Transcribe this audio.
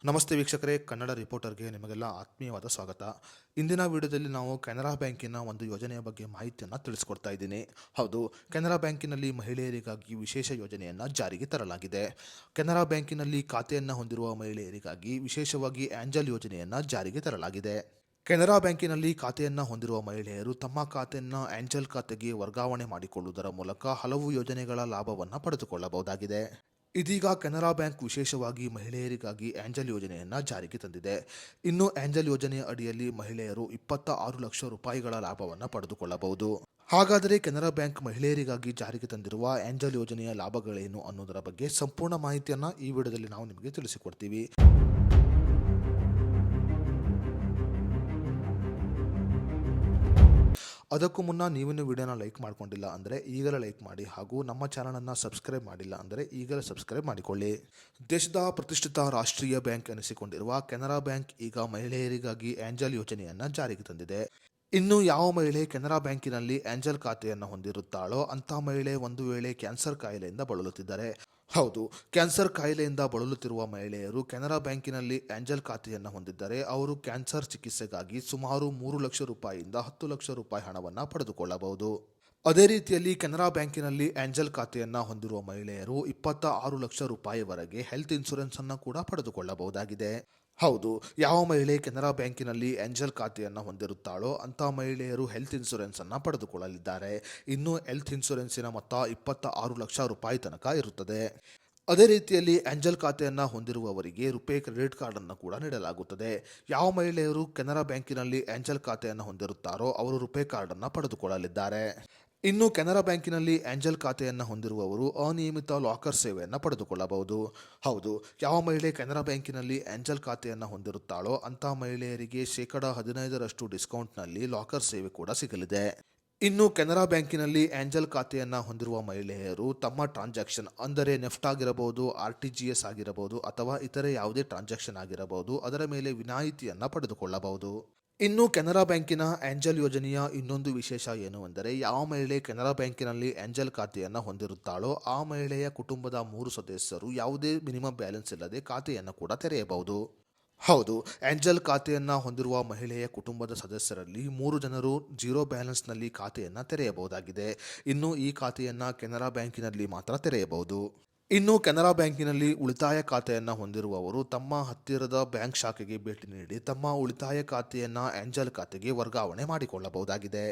ನಮಸ್ತೆ ವೀಕ್ಷಕರೇ, ಕನ್ನಡ ರಿಪೋರ್ಟರ್ಗೆ ನಿಮಗೆಲ್ಲ ಆತ್ಮೀಯವಾದ ಸ್ವಾಗತ. ಇಂದಿನ ವಿಡಿಯೋದಲ್ಲಿ ನಾವು ಕೆನರಾ ಬ್ಯಾಂಕಿನ ಒಂದು ಯೋಜನೆಯ ಬಗ್ಗೆ ಮಾಹಿತಿಯನ್ನು ತಿಳಿಸ್ಕೊಡ್ತಾ ಇದ್ದೀನಿ. ಹೌದು, ಕೆನರಾ ಬ್ಯಾಂಕಿನಲ್ಲಿ ಮಹಿಳೆಯರಿಗಾಗಿ ವಿಶೇಷ ಯೋಜನೆಯನ್ನು ಜಾರಿಗೆ ತರಲಾಗಿದೆ. ಕೆನರಾ ಬ್ಯಾಂಕಿನಲ್ಲಿ ಖಾತೆಯನ್ನು ಹೊಂದಿರುವ ಮಹಿಳೆಯರಿಗಾಗಿ ವಿಶೇಷವಾಗಿ ಆಂಜಲ್ ಯೋಜನೆಯನ್ನು ಜಾರಿಗೆ ತರಲಾಗಿದೆ. ಕೆನರಾ ಬ್ಯಾಂಕಿನಲ್ಲಿ ಖಾತೆಯನ್ನು ಹೊಂದಿರುವ ಮಹಿಳೆಯರು ತಮ್ಮ ಖಾತೆಯನ್ನು ಆಂಜಲ್ ಖಾತೆಗೆ ವರ್ಗಾವಣೆ ಮಾಡಿಕೊಳ್ಳುವುದರ ಮೂಲಕ ಹಲವು ಯೋಜನೆಗಳ ಲಾಭವನ್ನು ಪಡೆದುಕೊಳ್ಳಬಹುದಾಗಿದೆ. ಇದೀಗ ಕೆನರಾ ಬ್ಯಾಂಕ್ ವಿಶೇಷವಾಗಿ ಮಹಿಳೆಯರಿಗಾಗಿ ಆಂಜಲ್ ಯೋಜನೆಯನ್ನು ಜಾರಿಗೆ ತಂದಿದೆ. ಇನ್ನು ಆಂಜಲ್ ಯೋಜನೆಯ ಅಡಿಯಲ್ಲಿ ಮಹಿಳೆಯರು 26 ಲಕ್ಷ ರೂಪಾಯಿಗಳ ಲಾಭವನ್ನು ಪಡೆದುಕೊಳ್ಳಬಹುದು. ಹಾಗಾದರೆ ಕೆನರಾ ಬ್ಯಾಂಕ್ ಮಹಿಳೆಯರಿಗಾಗಿ ಜಾರಿಗೆ ತಂದಿರುವ ಆಂಜಲ್ ಯೋಜನೆಯ ಲಾಭಗಳೇನು ಅನ್ನೋದರ ಬಗ್ಗೆ ಸಂಪೂರ್ಣ ಮಾಹಿತಿಯನ್ನು ಈ ವಿಡಿಯೋದಲ್ಲಿ ನಾವು ನಿಮಗೆ ತಿಳಿಸಿಕೊಡ್ತೀವಿ. ಅದಕ್ಕೂ ಮುನ್ನ ನೀವಿನ್ನು ವಿಡಿಯೋನ ಲೈಕ್ ಮಾಡ್ಕೊಂಡಿಲ್ಲ ಅಂದರೆ ಈಗಲೇ ಲೈಕ್ ಮಾಡಿ, ಹಾಗೂ ನಮ್ಮ ಚಾನಲನ್ನು ಸಬ್ಸ್ಕ್ರೈಬ್ ಮಾಡಿಲ್ಲ ಅಂದರೆ ಈಗಲೇ ಸಬ್ಸ್ಕ್ರೈಬ್ ಮಾಡಿಕೊಳ್ಳಿ. ದೇಶದ ಪ್ರತಿಷ್ಠಿತ ರಾಷ್ಟ್ರೀಯ ಬ್ಯಾಂಕ್ ಎನಿಸಿಕೊಂಡಿರುವ ಕೆನರಾ ಬ್ಯಾಂಕ್ ಈಗ ಮಹಿಳೆಯರಿಗಾಗಿ ಆಂಜಲ್ ಯೋಜನೆಯನ್ನು ಜಾರಿಗೆ ತಂದಿದೆ. ಇನ್ನು ಯಾವ ಮಹಿಳೆ ಕೆನರಾ ಬ್ಯಾಂಕಿನಲ್ಲಿ ಆಂಜಲ್ ಖಾತೆಯನ್ನು ಹೊಂದಿರುತ್ತಾಳೋ ಅಂಥ ಮಹಿಳೆ ಒಂದು ವೇಳೆ ಕ್ಯಾನ್ಸರ್ ಕಾಯಿಲೆಯಿಂದ ಬಳಲುತ್ತಿದ್ದರೆ, ಹೌದು, ಕ್ಯಾನ್ಸರ್ ಕಾಯಿಲೆಯಿಂದ ಬಳಲುತ್ತಿರುವ ಮಹಿಳೆಯರು ಕೆನರಾ ಬ್ಯಾಂಕಿನಲ್ಲಿ ಆಂಜಲ್ ಖಾತೆಯನ್ನು ಹೊಂದಿದ್ದರೆ ಅವರು ಕ್ಯಾನ್ಸರ್ ಚಿಕಿತ್ಸೆಗಾಗಿ ಸುಮಾರು 3 ಲಕ್ಷ ರೂಪಾಯಿಯಿಂದ 10 ಲಕ್ಷ ರೂಪಾಯಿ ಹಣವನ್ನು ಪಡೆದುಕೊಳ್ಳಬಹುದು. ಅದೇ ರೀತಿಯಲ್ಲಿ ಕೆನರಾ ಬ್ಯಾಂಕಿನಲ್ಲಿ ಆಂಜಲ್ ಖಾತೆಯನ್ನು ಹೊಂದಿರುವ ಮಹಿಳೆಯರು 26 ಲಕ್ಷ ರೂಪಾಯಿವರೆಗೆ ಹೆಲ್ತ್ ಇನ್ಶೂರೆನ್ಸ್ ಅನ್ನು ಕೂಡ ಪಡೆದುಕೊಳ್ಳಬಹುದಾಗಿದೆ. ಹೌದು, ಯಾವ ಮಹಿಳೆ ಕೆನರಾ ಬ್ಯಾಂಕಿನಲ್ಲಿ ಆಂಜಲ್ ಖಾತೆಯನ್ನು ಹೊಂದಿರುತ್ತಾಳೋ ಅಂಥ ಮಹಿಳೆಯರು ಹೆಲ್ತ್ ಇನ್ಶೂರೆನ್ಸ್ ಅನ್ನು ಪಡೆದುಕೊಳ್ಳಲಿದ್ದಾರೆ. ಇನ್ನು ಹೆಲ್ತ್ ಇನ್ಶೂರೆನ್ಸಿನ ಮೊತ್ತ 26 ಲಕ್ಷ ರೂಪಾಯಿ ತನಕ ಇರುತ್ತದೆ. ಅದೇ ರೀತಿಯಲ್ಲಿ ಆಂಜಲ್ ಖಾತೆಯನ್ನು ಹೊಂದಿರುವವರಿಗೆ ರುಪೇ ಕ್ರೆಡಿಟ್ ಕಾರ್ಡ್ ಅನ್ನು ಕೂಡ ನೀಡಲಾಗುತ್ತದೆ. ಯಾವ ಮಹಿಳೆಯರು ಕೆನರಾ ಬ್ಯಾಂಕಿನಲ್ಲಿ ಆಂಜಲ್ ಖಾತೆಯನ್ನು ಹೊಂದಿರುತ್ತಾರೋ ಅವರು ರುಪೇ ಕಾರ್ಡ್ ಅನ್ನು ಪಡೆದುಕೊಳ್ಳಲಿದ್ದಾರೆ. ಇನ್ನು ಕೆನರಾ ಬ್ಯಾಂಕಿನಲ್ಲಿ ಆಂಜಲ್ ಖಾತೆಯನ್ನು ಹೊಂದಿರುವವರು ಅನಿಯಮಿತ ಲಾಕರ್ ಸೇವೆಯನ್ನು ಪಡೆದುಕೊಳ್ಳಬಹುದು. ಹೌದು, ಯಾವ ಮಹಿಳೆ ಕೆನರಾ ಬ್ಯಾಂಕಿನಲ್ಲಿ ಆಂಜಲ್ ಖಾತೆಯನ್ನು ಹೊಂದಿರುತ್ತಾಳೋ ಅಂಥ ಮಹಿಳೆಯರಿಗೆ 15% ಡಿಸ್ಕೌಂಟ್ನಲ್ಲಿ ಲಾಕರ್ ಸೇವೆ ಕೂಡ ಸಿಗಲಿದೆ. ಇನ್ನು ಕೆನರಾ ಬ್ಯಾಂಕಿನಲ್ಲಿ ಆಂಜಲ್ ಖಾತೆಯನ್ನು ಹೊಂದಿರುವ ಮಹಿಳೆಯರು ತಮ್ಮ ಟ್ರಾನ್ಸಾಕ್ಷನ್ ಅಂದರೆ ನೆಫ್ಟ್ ಆಗಿರಬಹುದು, RTGS ಆಗಿರಬಹುದು ಅಥವಾ ಇತರೆ ಯಾವುದೇ ಟ್ರಾನ್ಸಾಕ್ಷನ್ ಆಗಿರಬಹುದು, ಅದರ ಮೇಲೆ ವಿನಾಯಿತಿಯನ್ನು ಪಡೆದುಕೊಳ್ಳಬಹುದು. ಇನ್ನು ಕೆನರಾ ಬ್ಯಾಂಕಿನ ಆಂಜಲ್ ಯೋಜನೆಯ ಇನ್ನೊಂದು ವಿಶೇಷ ಏನು ಎಂದರೆ, ಯಾವ ಮಹಿಳೆ ಕೆನರಾ ಬ್ಯಾಂಕಿನಲ್ಲಿ ಆಂಜಲ್ ಖಾತೆಯನ್ನು ಹೊಂದಿರುತ್ತಾಳೋ ಆ ಮಹಿಳೆಯ ಕುಟುಂಬದ 3 ಸದಸ್ಯರು ಯಾವುದೇ ಮಿನಿಮಮ್ ಬ್ಯಾಲೆನ್ಸ್ ಇಲ್ಲದೆ ಖಾತೆಯನ್ನು ಕೂಡ ತೆರೆಯಬಹುದು. ಹೌದು, ಆಂಜಲ್ ಖಾತೆಯನ್ನು ಹೊಂದಿರುವ ಮಹಿಳೆಯ ಕುಟುಂಬದ ಸದಸ್ಯರಲ್ಲಿ 3 ಜನರು ಜೀರೋ ಬ್ಯಾಲೆನ್ಸ್ನಲ್ಲಿ ಖಾತೆಯನ್ನು ತೆರೆಯಬಹುದಾಗಿದೆ. ಇನ್ನು ಈ ಖಾತೆಯನ್ನು ಕೆನರಾ ಬ್ಯಾಂಕಿನಲ್ಲಿ ಮಾತ್ರ ತೆರೆಯಬಹುದು. ಇನ್ನು ಕೆನರಾ ಬ್ಯಾಂಕಿನಲ್ಲಿ ಉಳಿತಾಯ ಖಾತೆಯನ್ನು ಹೊಂದಿರುವವರು ತಮ್ಮ ಹತ್ತಿರದ ಬ್ಯಾಂಕ್ ಶಾಖೆಗೆ ಭೇಟಿ ನೀಡಿ ತಮ್ಮ ಉಳಿತಾಯ ಖಾತೆಯನ್ನು ಆಂಜಲ್ ಖಾತೆಗೆ ವರ್ಗಾವಣೆ ಮಾಡಿಕೊಳ್ಳಬಹುದಾಗಿದೆ.